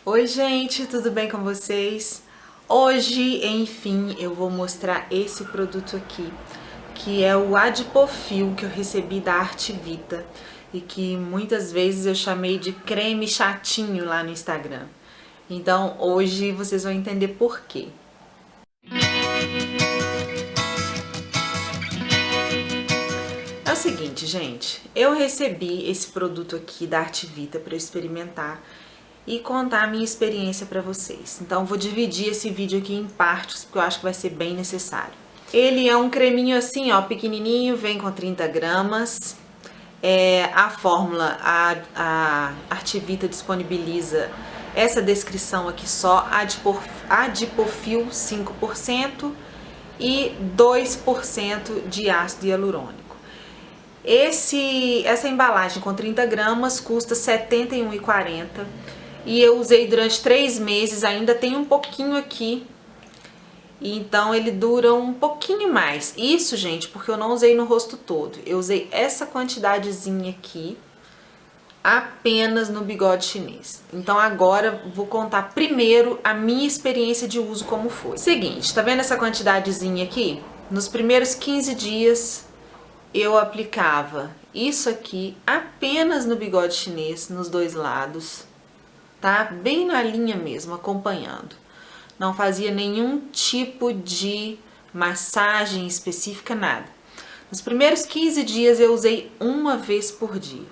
Oi gente, tudo bem com vocês? Hoje, enfim, eu vou mostrar esse produto aqui, que é o Adipofil que eu recebi da Artivita e que muitas vezes eu chamei de creme chatinho lá no Instagram. Então hoje vocês vão entender por quê. É o seguinte, gente, eu recebi esse produto aqui da Artivita para eu experimentar e contar a minha experiência para vocês. Então vou dividir esse vídeo aqui em partes, porque eu acho que vai ser bem necessário. Ele é um creminho assim, ó, pequenininho, vem com 30 gramas. A fórmula, a Artivita disponibiliza essa descrição aqui só, Adipofil 5% e 2% de ácido hialurônico. Essa embalagem com 30 gramas custa R$ 71,40 e eu usei durante 3 meses, ainda tem um pouquinho aqui, então ele dura um pouquinho mais. Isso, gente, porque eu não usei no rosto todo, eu usei essa quantidadezinha aqui apenas no bigode chinês. Então agora vou contar primeiro a minha experiência de uso como foi. Seguinte, tá vendo essa quantidadezinha aqui? Nos primeiros 15 dias eu aplicava isso aqui apenas no bigode chinês, nos dois lados, tá? Bem na linha mesmo, acompanhando. Não fazia nenhum tipo de massagem específica, nada. Nos primeiros 15 dias eu usei uma vez por dia.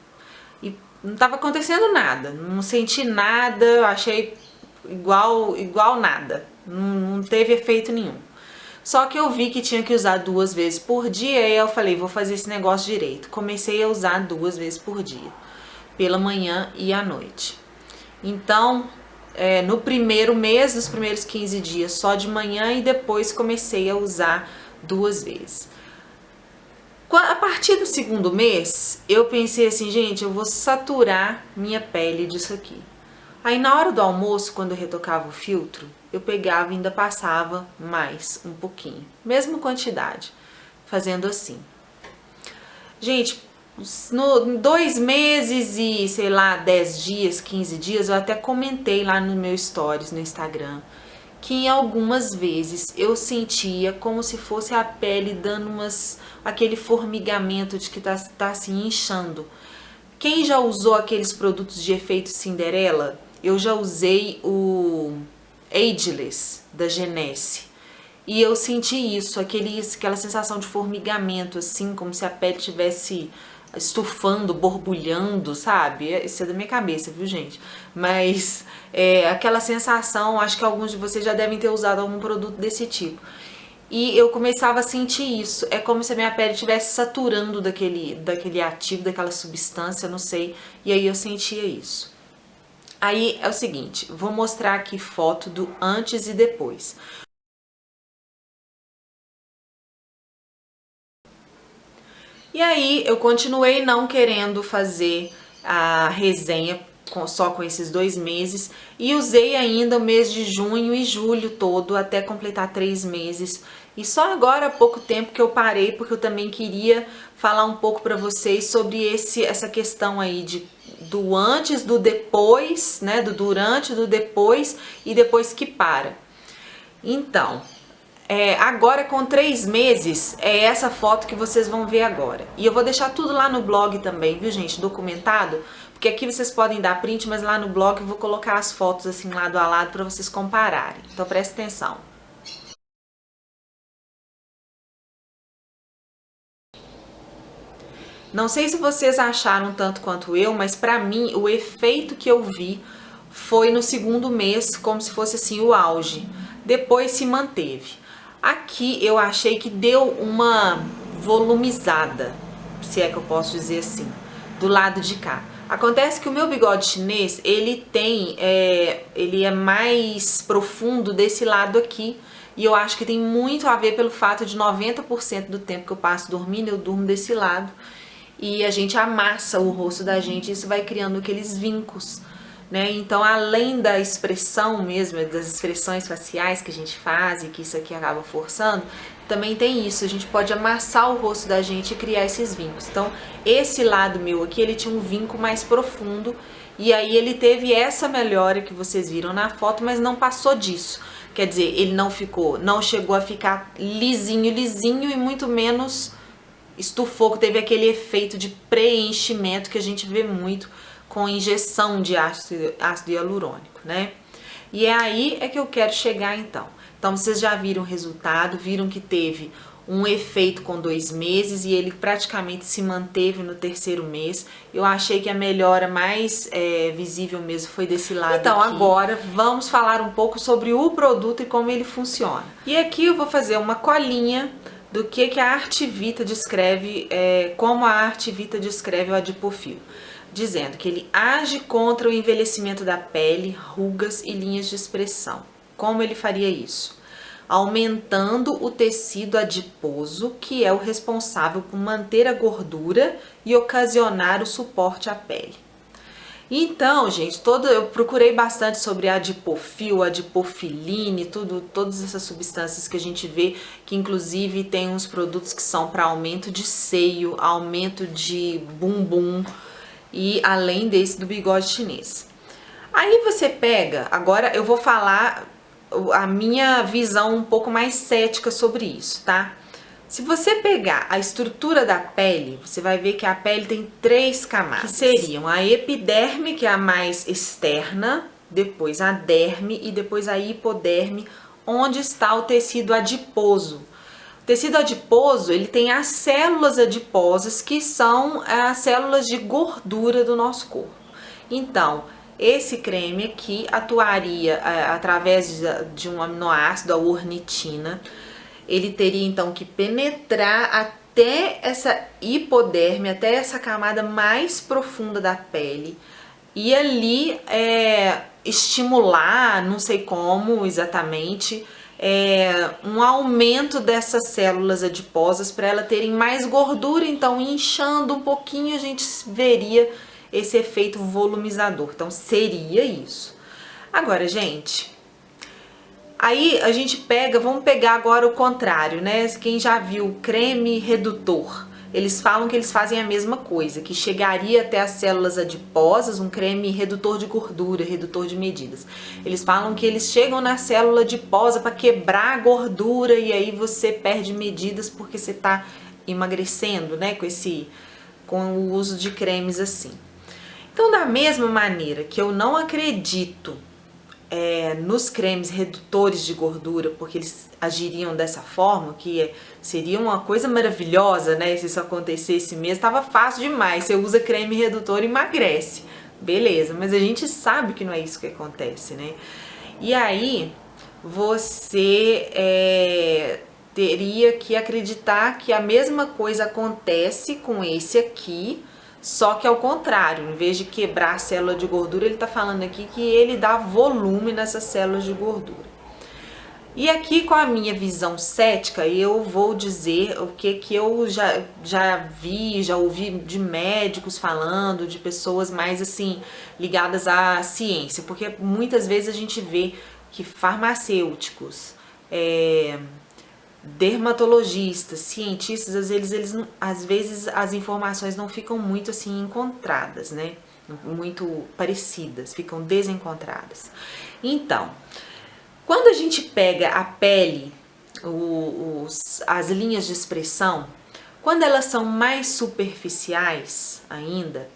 E não estava acontecendo nada, não senti nada, achei igual nada. Não teve efeito nenhum. Só que eu vi que tinha que usar 2 vezes por dia e eu falei, vou fazer esse negócio direito. Comecei a usar 2 vezes por dia, pela manhã e à noite. Então, no primeiro mês, nos primeiros 15 dias, só de manhã e depois comecei a usar 2 vezes. A partir do segundo mês, eu pensei assim, gente, eu vou saturar minha pele disso aqui. Aí na hora do almoço, quando eu retocava o filtro, eu pegava e ainda passava mais um pouquinho, mesma quantidade, fazendo assim. Gente, no 2 meses e, sei lá, 10 dias, 15 dias, eu até comentei lá no meu stories no Instagram, que em algumas vezes eu sentia como se fosse a pele dando aquele formigamento de que tá assim inchando. Quem já usou aqueles produtos de efeito Cinderela? Eu já usei o Ageless da Genesse e eu senti isso, aquela sensação de formigamento, assim, como se a pele estivesse estufando, borbulhando, sabe? Isso é da minha cabeça, viu, gente? Mas aquela sensação, acho que alguns de vocês já devem ter usado algum produto desse tipo. E eu começava a sentir isso, é como se a minha pele estivesse saturando daquele ativo, daquela substância, não sei, e aí eu sentia isso. Aí é o seguinte, vou mostrar aqui foto do antes e depois. E aí eu continuei não querendo fazer a resenha só com esses 2 meses e usei ainda o mês de junho e julho todo até completar 3 meses. E só agora há pouco tempo que eu parei, porque eu também queria falar um pouco para vocês sobre essa questão aí do antes, do depois, né, do durante, do depois e depois que para. Então, agora com 3 meses, é essa foto que vocês vão ver agora. E eu vou deixar tudo lá no blog também, viu, gente? Documentado. Porque aqui vocês podem dar print, mas lá no blog eu vou colocar as fotos assim lado a lado para vocês compararem. Então presta atenção. Não sei se vocês acharam tanto quanto eu, mas pra mim o efeito que eu vi foi no segundo mês, como se fosse assim o auge. Depois se manteve. Aqui eu achei que deu uma volumizada, se é que eu posso dizer assim, do lado de cá. Acontece que o meu bigode chinês, ele é mais profundo desse lado aqui. E eu acho que tem muito a ver pelo fato de 90% do tempo que eu passo dormindo, eu durmo desse lado. E a gente amassa o rosto da gente, isso vai criando aqueles vincos, né? Então, além da expressão mesmo, das expressões faciais que a gente faz e que isso aqui acaba forçando, também tem isso, a gente pode amassar o rosto da gente e criar esses vincos. Então, esse lado meu aqui, ele tinha um vinco mais profundo E aí ele teve essa melhora que vocês viram na foto, mas não passou disso. Quer dizer, ele não chegou a ficar lisinho, lisinho e muito menos estufou, teve aquele efeito de preenchimento que a gente vê muito com injeção de ácido hialurônico, né? E é aí que eu quero chegar então. Então vocês já viram o resultado, viram que teve um efeito com 2 meses e ele praticamente se manteve no 3º mês. Eu achei que a melhora mais visível mesmo foi desse lado então, aqui. Agora vamos falar um pouco sobre o produto e como ele funciona. E aqui eu vou fazer uma colinha do que a Artivita descreve, como a Artivita descreve o adipofil. Dizendo que ele age contra o envelhecimento da pele, rugas e linhas de expressão. Como ele faria isso? Aumentando o tecido adiposo, que é o responsável por manter a gordura e ocasionar o suporte à pele. Então, gente, eu procurei bastante sobre adipofil, adipofiline, todas essas substâncias que a gente vê, que inclusive tem uns produtos que são para aumento de seio, aumento de bumbum e além desse do bigode chinês. Aí você pega, agora eu vou falar a minha visão um pouco mais cética sobre isso, tá? Se você pegar a estrutura da pele, você vai ver que a pele tem 3 camadas, que seriam a epiderme, que é a mais externa, depois a derme e depois a hipoderme, onde está o tecido adiposo. O tecido adiposo, ele tem as células adiposas, que são as células de gordura do nosso corpo. Então, esse creme aqui atuaria através de um aminoácido, a ornitina. Ele teria então que penetrar até essa hipoderme, até essa camada mais profunda da pele e ali estimular, não sei como exatamente, um aumento dessas células adiposas para elas terem mais gordura. Então, inchando um pouquinho, a gente veria esse efeito volumizador. Então, seria isso. Agora, gente, aí a gente vamos pegar agora o contrário, né? Quem já viu creme redutor, eles falam que eles fazem a mesma coisa, que chegaria até as células adiposas, um creme redutor de gordura, redutor de medidas. Eles falam que eles chegam na célula adiposa para quebrar a gordura e aí você perde medidas porque você está emagrecendo, né? Com o uso de cremes assim. Então, da mesma maneira que eu não acredito nos cremes redutores de gordura, porque eles agiriam dessa forma, que seria uma coisa maravilhosa, né? Se isso acontecesse mesmo, tava fácil demais. Você usa creme redutor e emagrece. Beleza, mas a gente sabe que não é isso que acontece, né? E aí, você teria que acreditar que a mesma coisa acontece com esse aqui, só que ao contrário, em vez de quebrar a célula de gordura, ele está falando aqui que ele dá volume nessas células de gordura. E aqui, com a minha visão cética, eu vou dizer o que eu já ouvi de médicos falando, de pessoas mais assim, ligadas à ciência, porque muitas vezes a gente vê que farmacêuticos, dermatologistas, cientistas, às vezes as informações não ficam muito assim encontradas, né? Muito parecidas, ficam desencontradas. Então, quando a gente pega a pele, as linhas de expressão, quando elas são mais superficiais ainda,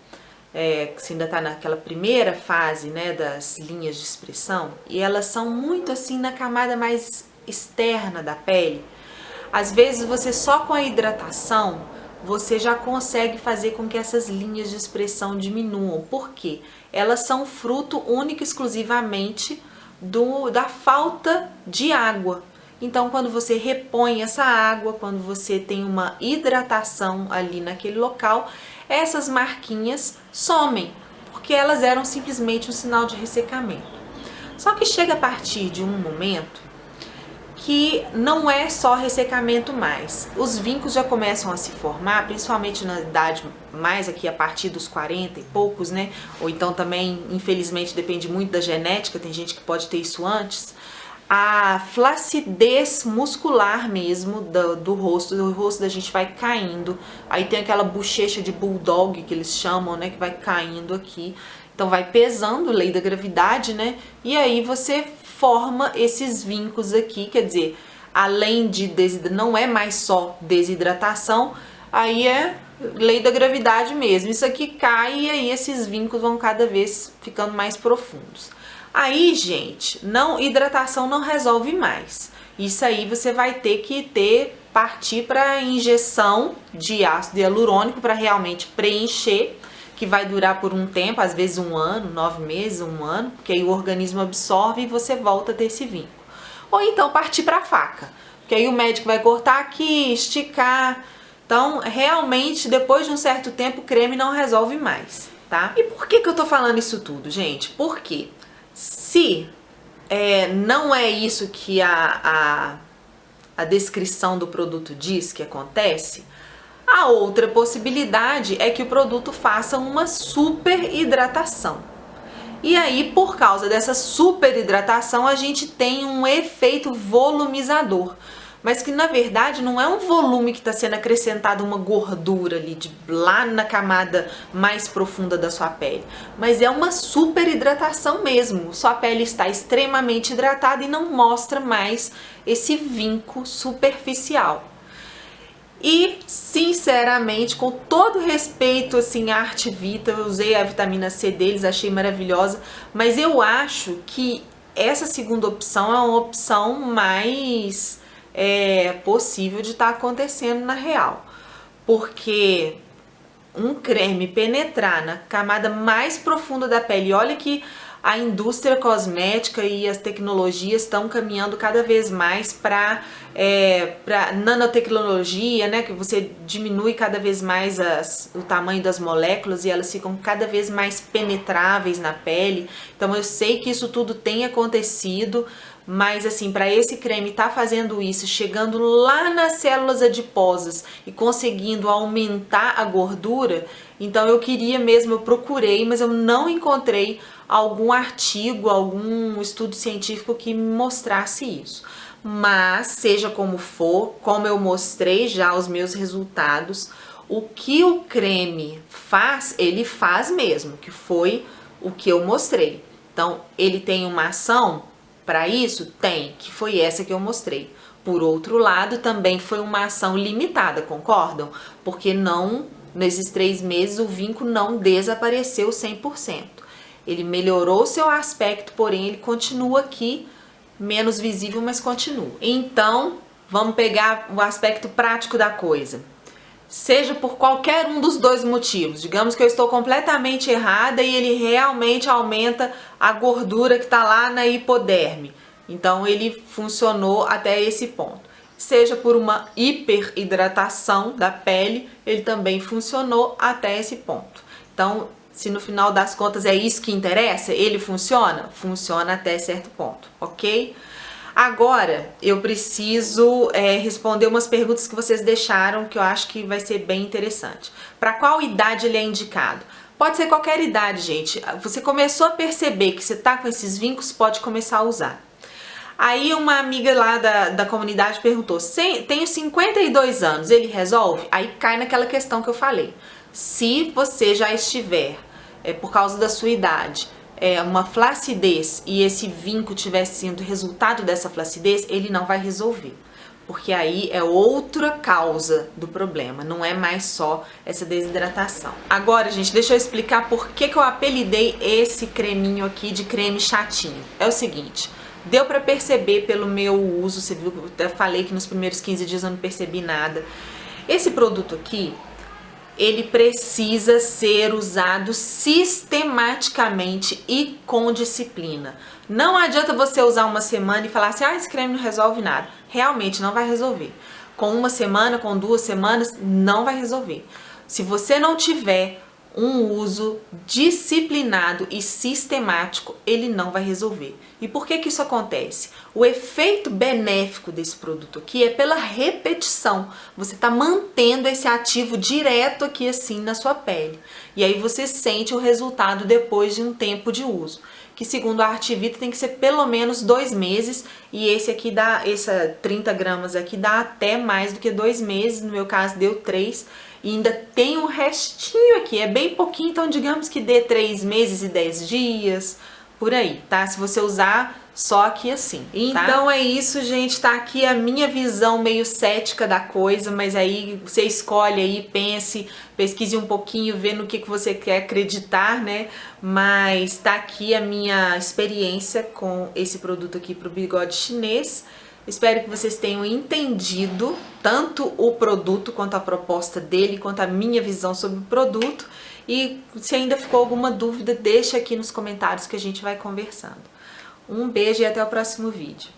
você ainda está naquela primeira fase, né, das linhas de expressão, e elas são muito assim na camada mais externa da pele, às vezes você só com a hidratação, você já consegue fazer com que essas linhas de expressão diminuam. Por quê? Elas são fruto único e exclusivamente da falta de água. Então, quando você repõe essa água, quando você tem uma hidratação ali naquele local, essas marquinhas somem, porque elas eram simplesmente um sinal de ressecamento. Só que chega a partir de um momento que não é só ressecamento mais. Os vincos já começam a se formar, principalmente na idade mais aqui a partir dos 40 e poucos, né? Ou então também, infelizmente, depende muito da genética, tem gente que pode ter isso antes. A flacidez muscular mesmo do rosto da gente vai caindo. Aí tem aquela bochecha de bulldog que eles chamam, né? Que vai caindo aqui. Então vai pesando, lei da gravidade, né? E aí você forma esses vincos aqui, quer dizer, além de não é mais só desidratação, aí é lei da gravidade mesmo. Isso aqui cai e aí esses vincos vão cada vez ficando mais profundos. Aí, gente, hidratação não resolve mais. Isso aí você vai ter que partir para injeção de ácido hialurônico para realmente preencher, que vai durar por um tempo, às vezes 1 ano, 9 meses, 1 ano, porque aí o organismo absorve e você volta a ter esse vínculo. Ou então partir para a faca, porque aí o médico vai cortar aqui, esticar. Então, realmente, depois de um certo tempo, o creme não resolve mais, tá? E por que eu tô falando isso tudo, gente? Porque se não é isso que a descrição do produto diz que acontece, a outra possibilidade é que o produto faça uma super hidratação. E aí, por causa dessa super hidratação, a gente tem um efeito volumizador. Mas que na verdade não é um volume que está sendo acrescentado uma gordura ali lá na camada mais profunda da sua pele, mas é uma super hidratação mesmo. Sua pele está extremamente hidratada e não mostra mais esse vinco superficial. E, sinceramente, com todo respeito assim, à Arte Vita, eu usei a vitamina C deles, achei maravilhosa, mas eu acho que essa segunda opção é uma opção mais possível de estar acontecendo na real. Porque um creme penetrar na camada mais profunda da pele, olha que a indústria cosmética e as tecnologias estão caminhando cada vez mais para nanotecnologia, né? Que você diminui cada vez mais o tamanho das moléculas e elas ficam cada vez mais penetráveis na pele. Então eu sei que isso tudo tem acontecido, mas assim, para esse creme tá fazendo isso, chegando lá nas células adiposas e conseguindo aumentar a gordura, então eu queria mesmo, eu procurei, mas eu não encontrei algum artigo, algum estudo científico que me mostrasse isso. Mas, seja como for, como eu mostrei já os meus resultados, o que o creme faz, ele faz mesmo, que foi o que eu mostrei. Então, ele tem uma ação para isso? Tem, que foi essa que eu mostrei. Por outro lado, também foi uma ação limitada, concordam? Porque nesses 3 meses, o vínculo não desapareceu 100%. Ele melhorou seu aspecto, porém ele continua aqui, menos visível, mas continua. Então, vamos pegar o aspecto prático da coisa. Seja por qualquer um dos dois motivos, digamos que eu estou completamente errada e ele realmente aumenta a gordura que está lá na hipoderme. Então ele funcionou até esse ponto. Seja por uma hiperidratação da pele, ele também funcionou até esse ponto. Então, se no final das contas é isso que interessa, ele funciona? Funciona até certo ponto, ok? Agora, eu preciso responder umas perguntas que vocês deixaram, que eu acho que vai ser bem interessante. Para qual idade ele é indicado? Pode ser qualquer idade, gente. Você começou a perceber que você tá com esses vincos, pode começar a usar. Aí uma amiga lá da comunidade perguntou, tenho 52 anos, ele resolve? Aí cai naquela questão que eu falei. Se você já estiver, por causa da sua idade, uma flacidez e esse vinco tivesse sido resultado dessa flacidez, ele não vai resolver. Porque aí é outra causa do problema, não é mais só essa desidratação. Agora, gente, deixa eu explicar por que eu apelidei esse creminho aqui de creme chatinho. É o seguinte, deu pra perceber pelo meu uso, você viu que eu até falei que nos primeiros 15 dias eu não percebi nada. Esse produto aqui, ele precisa ser usado sistematicamente e com disciplina. Não adianta você usar uma semana e falar assim, esse creme não resolve nada. Realmente não vai resolver. Com uma semana, com 2 semanas, não vai resolver. Se você não tiver um uso disciplinado e sistemático, ele não vai resolver. E por que que isso acontece? O efeito benéfico desse produto aqui é pela repetição. Você está mantendo esse ativo direto aqui assim na sua pele. E aí você sente o resultado depois de um tempo de uso. Que segundo a Arte Vita tem que ser pelo menos 2 meses. E esse aqui dá, 30 gramas aqui dá até mais do que 2 meses. No meu caso deu 3. e ainda tem um restinho aqui, é bem pouquinho, então digamos que dê 3 meses e 10 dias, por aí, tá? Se você usar só aqui assim, tá? Então é isso, gente, tá aqui a minha visão meio cética da coisa, mas aí você escolhe aí, pense, pesquise um pouquinho, vê no que você quer acreditar, né? Mas tá aqui a minha experiência com esse produto aqui pro bigode chinês. Espero que vocês tenham entendido tanto o produto quanto a proposta dele, quanto a minha visão sobre o produto. E se ainda ficou alguma dúvida, deixa aqui nos comentários que a gente vai conversando. Um beijo e até o próximo vídeo.